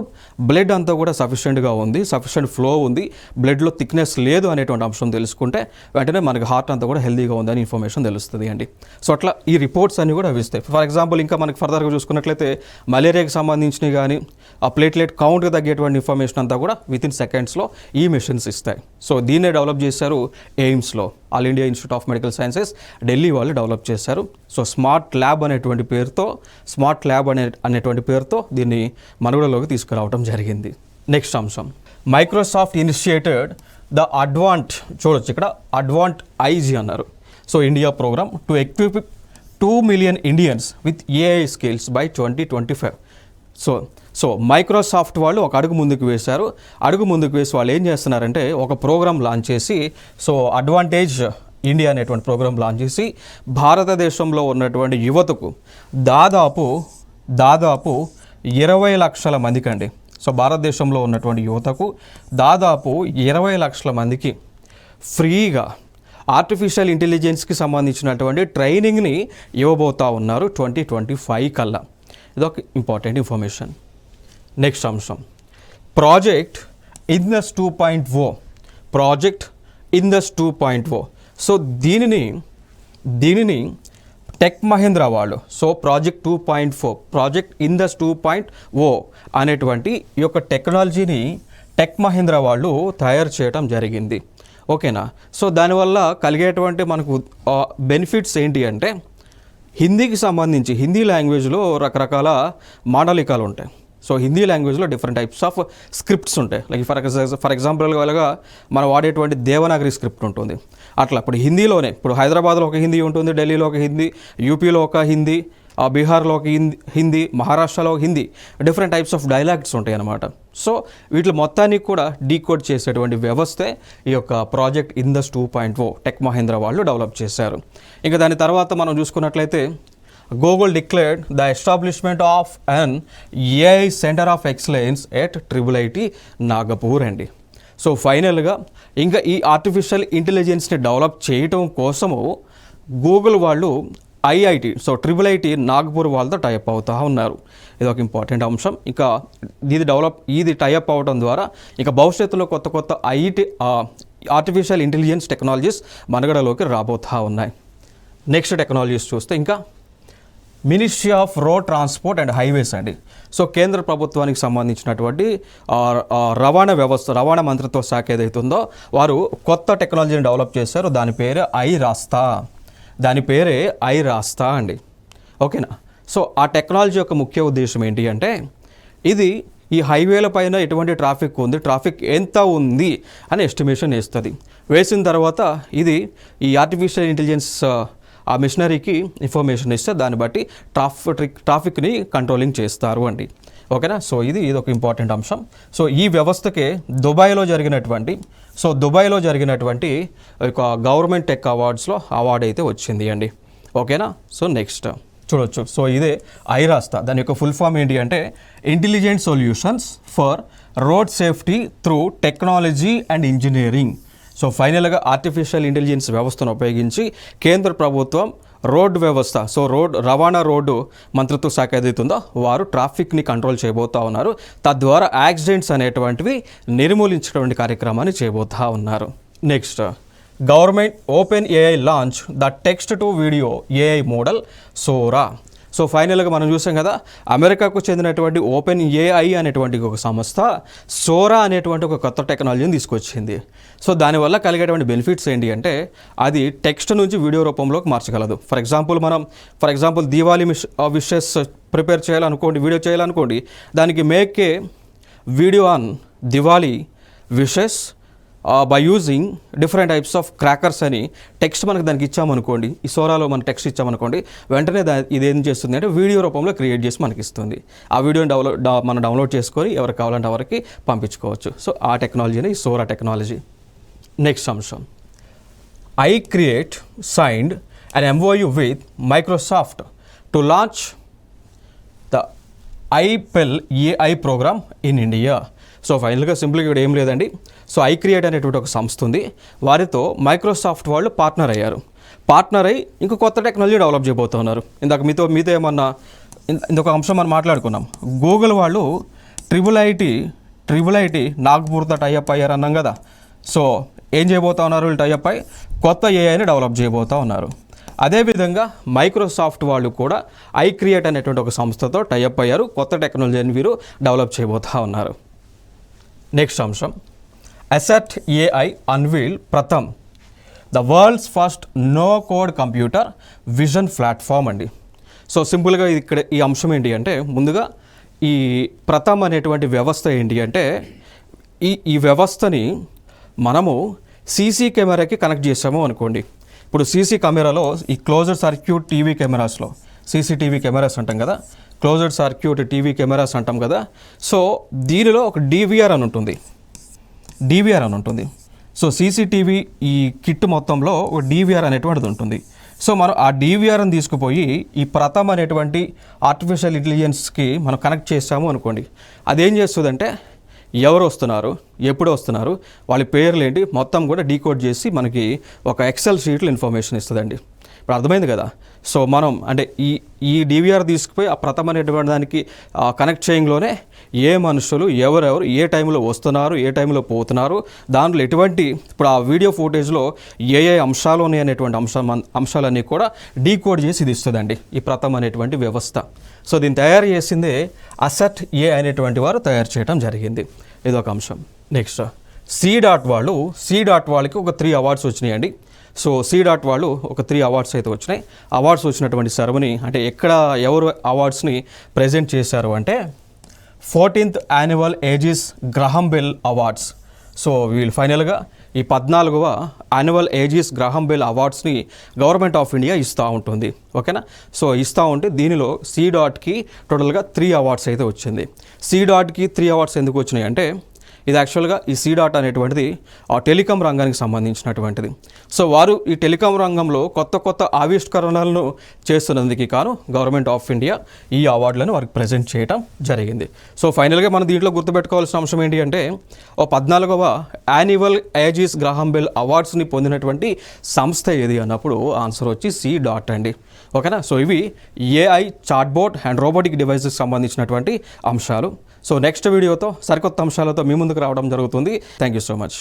బ్లడ్ అంతా కూడా సఫిషియెంట్గా ఉంది, సఫిషియెంట్ ఫ్లో ఉంది, బ్లడ్లో థిక్నెస్ లేదు అనేటువంటి అంశం తెలుసుకుంటే వెంటనే మనకి హార్ట్ అంతా కూడా హెల్తీగా ఉందని ఇన్ఫర్మేషన్ తెలుస్తుంది అండి. సో అట్లా ఈ రిపోర్ట్స్ అన్నీ కూడా ఇస్తాయి. ఫర్ ఎగ్జాంపుల్ ఇంకా మనకి ఫర్దర్గా చూసుకున్నట్లయితే మలేరియాకి సంబంధించినవి కానీ ఆ ప్లేట్లెట్ కౌంట్కి తగ్గేటువంటి ఇన్ఫర్మేషన్ అంతా కూడా వితిన్ సెకండ్స్లో ఈ మెషిన్స్ ఇస్తాయి. సో దీన్నే డెవలప్ చేశారు ఎయిమ్స్లో, All India Institute of Medical Sciences Delhi వాళ్ళు డెవలప్ చేశారు. సో స్మార్ట్ ల్యాబ్ అనేటువంటి పేరుతో దీన్ని మనుగడలోకి తీసుకురావడం జరిగింది. నెక్స్ట్ అంశం, మైక్రోసాఫ్ట్ ఇనిషియేటెడ్ ద చూడొచ్చు ఇక్కడ అడ్వాంట్ ఐజీ అన్నారు. So India program to equip 2 million Indians with AI skills by 2025. So Microsoft వాళ్ళు ఒక అడుగు ముందుకు వేశారు. అడుగు ముందుకు వేసి వాళ్ళు ఏం చేస్తున్నారంటే ఒక ప్రోగ్రామ్ లాంచ్ చేసి, సో అడ్వాంటేజ్ ఇండియా అనేటువంటి ప్రోగ్రామ్ లాంచ్ చేసి భారతదేశంలో ఉన్నటువంటి యువతకు దాదాపు 20 లక్షల మందికి అండి, సో భారతదేశంలో ఉన్నటువంటి యువతకు దాదాపు 20 లక్షల మందికి ఫ్రీగా ఆర్టిఫిషియల్ ఇంటెలిజెన్స్కి సంబంధించినటువంటి ట్రైనింగ్ని ఇవ్వబోతా ఉన్నారు 2025 కల్లా. ఇదొక ఇంపార్టెంట్ ఇన్ఫర్మేషన్. నెక్స్ట్ అంశం, ప్రాజెక్ట్ ఇండస్ 2.0. సో దీనిని టెక్ మహీంద్రా వాళ్ళు, సో ప్రాజెక్ట్ 2.4 ప్రాజెక్ట్ ఇండస్ 2.0 అనేటువంటి ఈ యొక్క టెక్నాలజీని టెక్ మహీంద్రా వాళ్ళు తయారు చేయడం జరిగింది. ఓకేనా. సో దానివల్ల కలిగేటువంటి మనకు బెనిఫిట్స్ ఏంటి అంటే, హిందీకి సంబంధించి హిందీ లాంగ్వేజ్లో రకరకాల మాండలికాలు ఉంటాయి. సో హిందీ లాంగ్వేజ్లో డిఫరెంట్ టైప్స్ ఆఫ్ స్క్రిప్ట్స్ ఉంటాయి. లైక్ ఫర్ ఎగ్జాంపుల్గా మనం వాడేటువంటి దేవనాగరి స్క్రిప్ట్ ఉంటుంది. అట్లా ఇప్పుడు హిందీలోనే, ఇప్పుడు హైదరాబాద్లో ఒక హిందీ ఉంటుంది, ఢిల్లీలో ఒక హిందీ, యూపీలో ఒక హిందీ, బీహార్లో ఒక హిందీ, మహారాష్ట్రలో Hindi, different types of dialogues ఉంటాయి అన్నమాట. సో వీటి మొత్తానికి కూడా డీకోడ్ చేసేటువంటి వ్యవస్థే ఈ యొక్క ప్రాజెక్ట్ ఇండస్ 2.0 టెక్ మహీంద్రా వాళ్ళు డెవలప్ చేశారు. ఇంకా దాని తర్వాత మనం చూసుకున్నట్లయితే Google declared the establishment of an AI center of excellence at IIIT Nagpur అండి. సో ఫైనల్గా ఇంకా ఈ ఆర్టిఫిషియల్ ఇంటెలిజెన్స్ని డెవలప్ చేయటం కోసము గూగుల్ వాళ్ళు IIT, సో IIIT నాగపూర్ వాళ్ళతో టైప్ అవుతూ ఉన్నారు. ఇది ఒక ఇంపార్టెంట్ అంశం. ఇంకా ఇది టైప్ అవడం ద్వారా ఇంకా భవిష్యత్తులో కొత్త ఆర్టిఫిషియల్ ఇంటెలిజెన్స్ టెక్నాలజీస్ మనగడలోకి రాబోతూ ఉన్నాయి. నెక్స్ట్ టెక్నాలజీస్ చూస్తే ఇంకా ministry of road transport and highways అండి. సో కేంద్ర ప్రభుత్వానికి సంబంధించినటువంటి రవాణా మంత్రిత్వ శాఖ ఏదైతుందో వారు కొత్త టెక్నాలజీని డెవలప్ చేశారు. దాని పేరే ఐ రాస్తా అండి. ఓకేనా. సో ఆ టెక్నాలజీ యొక్క ముఖ్య ఉద్దేశం ఏంటి అంటే, ఇది ఈ హైవేల పైన ఎటువంటి ట్రాఫిక్ ఉంది, ట్రాఫిక్ ఎంత ఉంది అని ఎస్టిమేషన్ వేస్తుంది. వేసిన తర్వాత ఇది ఈ ఆర్టిఫిషియల్ ఇంటెలిజెన్స్ ఆ మిషనరీకి ఇన్ఫర్మేషన్ ఇస్తే దాన్ని బట్టి ట్రాఫిక్ని కంట్రోలింగ్ చేస్తారు అండి. ఓకేనా. సో ఇది ఒక ఇంపార్టెంట్ అంశం. సో ఈ వ్యవస్థకే దుబాయ్లో జరిగినటువంటి ఒక గవర్నమెంట్ టెక్ అవార్డ్స్లో అవార్డు అయితే వచ్చింది అండి. ఓకేనా. సో నెక్స్ట్ చూడొచ్చు. సో ఇదే ఐరాస్తా, దాని యొక్క ఫుల్ ఫామ్ ఏంటి అంటే intelligent solutions for road safety through technology and engineering. So ఫైనల్గా ఆర్టిఫిషియల్ ఇంటెలిజెన్స్ వ్యవస్థను ఉపయోగించి కేంద్ర ప్రభుత్వం రవాణా రోడ్డు మంత్రిత్వ శాఖ ఏదైతుందో వారు ట్రాఫిక్ని కంట్రోల్ చేయబోతూ ఉన్నారు. తద్వారా యాక్సిడెంట్స్ అనేటువంటివి నిర్మూలించేటువంటి కార్యక్రమాన్ని చేయబోతూ ఉన్నారు. Next, government open AI launch the text to video AI model Sora. So ఫైనల్గా మనం చూసాం కదా, అమెరికాకు చెందినటువంటి ఓపెన్ ఏఐ అనేటువంటి ఒక సంస్థ సోరా అనేటువంటి ఒక కొత్త టెక్నాలజీని తీసుకొచ్చింది. సో దానివల్ల కలిగేటువంటి బెనిఫిట్స్ ఏంటి అంటే, అది టెక్స్ట్ నుంచి వీడియో రూపంలోకి మార్చగలదు. For example Diwali wishes prepare చేయాలనుకోండి, వీడియో చేయాలనుకోండి, దానికి make a video on Diwali wishes by using different types of crackers అని టెక్స్ట్ మనకు దానికి ఇచ్చామనుకోండి, ఈ సోరాలో మనం టెక్స్ట్ ఇచ్చామనుకోండి, వెంటనే ఇదేం చేస్తుంది అంటే వీడియో రూపంలో క్రియేట్ చేసి మనకి ఇస్తుంది. ఆ వీడియోని మనం డౌన్లోడ్ చేసుకొని ఎవరికి కావాలంటే ఎవరికి పంపించుకోవచ్చు. సో ఆ టెక్నాలజీని ఈ సోరా టెక్నాలజీ. నెక్స్ట్ అంశం, signed an MOU with Microsoft to launch the IPEL AI program in India. So ఫైనల్గా సింపుల్గా ఇక్కడ ఏం లేదండి. సో iCreate అనేటువంటి ఒక సంస్థ ఉంది, వారితో మైక్రోసాఫ్ట్ వాళ్ళు పార్ట్నర్ అయ్యారు. పార్ట్నర్ అయ్యి ఇంకో కొత్త టెక్నాలజీ డెవలప్ చేయబోతున్నారు. ఇందాక మీతో ఏమన్నా ఇంకొక అంశం మనం మాట్లాడుకున్నాం. గూగుల్ వాళ్ళు ట్రిపుల్ ఐటీ నాగ్పూర్తో టైఅప్ అయ్యారు అన్నాం కదా. సో ఏం చేయబోతా ఉన్నారు, వీళ్ళు టైఅప్ అయ్యి కొత్త ఏఐని డెవలప్ చేయబోతూ ఉన్నారు. అదేవిధంగా మైక్రోసాఫ్ట్ వాళ్ళు కూడా iCreate అనేటువంటి ఒక సంస్థతో టైఅప్ అయ్యారు, కొత్త టెక్నాలజీని వీరు డెవలప్ చేయబోతూ ఉన్నారు. నెక్స్ట్ అంశం, asset AI unveil Pratham the world's first no code computer vision platform అండి. సో సింపుల్గా ఇక్కడ ఈ అంశం ఏంటి అంటే, ముందుగా ఈ ప్రథమ్ అనేటువంటి వ్యవస్థ ఏంటి అంటే, ఈ వ్యవస్థని మనము సీసీ కెమెరాకి కనెక్ట్ చేసాము అనుకోండి. ఇప్పుడు సీసీ కెమెరాలో ఈ క్లోజ్డ్ సర్క్యూట్ టీవీ కెమెరాస్లో సీసీటీవీ కెమెరాస్ అంటాం కదా, క్లోజ్డ్ సర్క్యూట్ టీవీ కెమెరాస్ అంటాం కదా. సో దీనిలో ఒక డివిఆర్ అని ఉంటుంది. సో సీసీటీవీ ఈ కిట్ మొత్తంలో ఒక డివిఆర్ అనేటువంటిది ఉంటుంది. సో మనం ఆ డివిఆర్ని తీసుకుపోయి ఈ ప్రథమ్ అనేటువంటి ఆర్టిఫిషియల్ ఇంటెలిజెన్స్కి మనం కనెక్ట్ చేసాము అనుకోండి. అదేం చేస్తుందంటే, ఎవరు వస్తున్నారు, ఎప్పుడు వస్తున్నారు, వాళ్ళ పేర్లు ఏంటి మొత్తం కూడా డీకోడ్ చేసి మనకి ఒక ఎక్సెల్ షీట్లో ఇన్ఫర్మేషన్ ఇస్తుందండి. ఇప్పుడు అర్థమైంది కదా. సో మనం అంటే ఈ డివిఆర్ తీసుకుపోయి ఆ ప్రథమ్ అనేటువంటి దానికి కనెక్ట్ చేయంలోనే ఏ మనుషులు ఎవరెవరు ఏ టైంలో వస్తున్నారు, ఏ టైంలో పోతున్నారు, దాంట్లో ఎటువంటి ఇప్పుడు ఆ వీడియో ఫుటేజ్లో ఏ అంశాలు ఉన్నాయి అనేటువంటి అంశాలన్నీ కూడా డీకోడ్ చేసి ఇది ఇస్తుందండి ఈ ప్రథమ్ అనేటువంటి వ్యవస్థ. సో దీన్ని తయారు చేసిందే అసెట్ ఏ అనేటువంటి వారు తయారు చేయడం జరిగింది. ఇదొక అంశం. నెక్స్ట్ C.వాళ్ళకి ఒక 3 అవార్డ్స్ వచ్చినాయండి. సో C.dot వాళ్ళు ఒక 3 అవార్డ్స్ అయితే వచ్చినాయి. అవార్డ్స్ వచ్చినటువంటి సెరమనీ అంటే ఎవరు అవార్డ్స్ని ప్రజెంట్ చేశారు అంటే 14th annual Aegis Graham Bell awards. So వీళ్ళు ఫైనల్గా ఈ 14వ యాన్యువల్ ఏజిస్ గ్రహం బెల్ అవార్డ్స్ని గవర్నమెంట్ ఆఫ్ ఇండియా ఇస్తూ ఉంటుంది. ఓకేనా. సో ఇస్తూ ఉంటే దీనిలో C.dotకి టోటల్గా 3 అవార్డ్స్ అయితే వచ్చింది. C.dotకి 3 అవార్డ్స్ ఎందుకు వచ్చినాయి అంటే, ఇది యాక్చువల్గా ఈ C.dot అనేటువంటిది ఆ టెలికాం రంగానికి సంబంధించినటువంటిది. సో వారు ఈ టెలికాం రంగంలో కొత్త ఆవిష్కరణలను చేస్తున్నందుకు కాను గవర్నమెంట్ ఆఫ్ ఇండియా ఈ అవార్డులను వారికి ప్రజెంట్ చేయడం జరిగింది. సో ఫైనల్గా మనం దీంట్లో గుర్తుపెట్టుకోవాల్సిన అంశం ఏంటి అంటే, 14వ యాన్యువల్ ఏజిస్ గ్రహం బెల్ అవార్డ్స్ని పొందినటువంటి సంస్థ ఏది అన్నప్పుడు ఆన్సర్ వచ్చి C.dot అండి. ఓకేనా. సో ఇవి ఏఐ, చాట్బోట్ అండ్ రోబోటిక్ డివైసెస్కి సంబంధించినటువంటి అంశాలు. సో నెక్స్ట్ వీడియోతో సరికొత్త అంశాలతో మీ ముందుకు రావడం జరుగుతుంది. Thank you so much.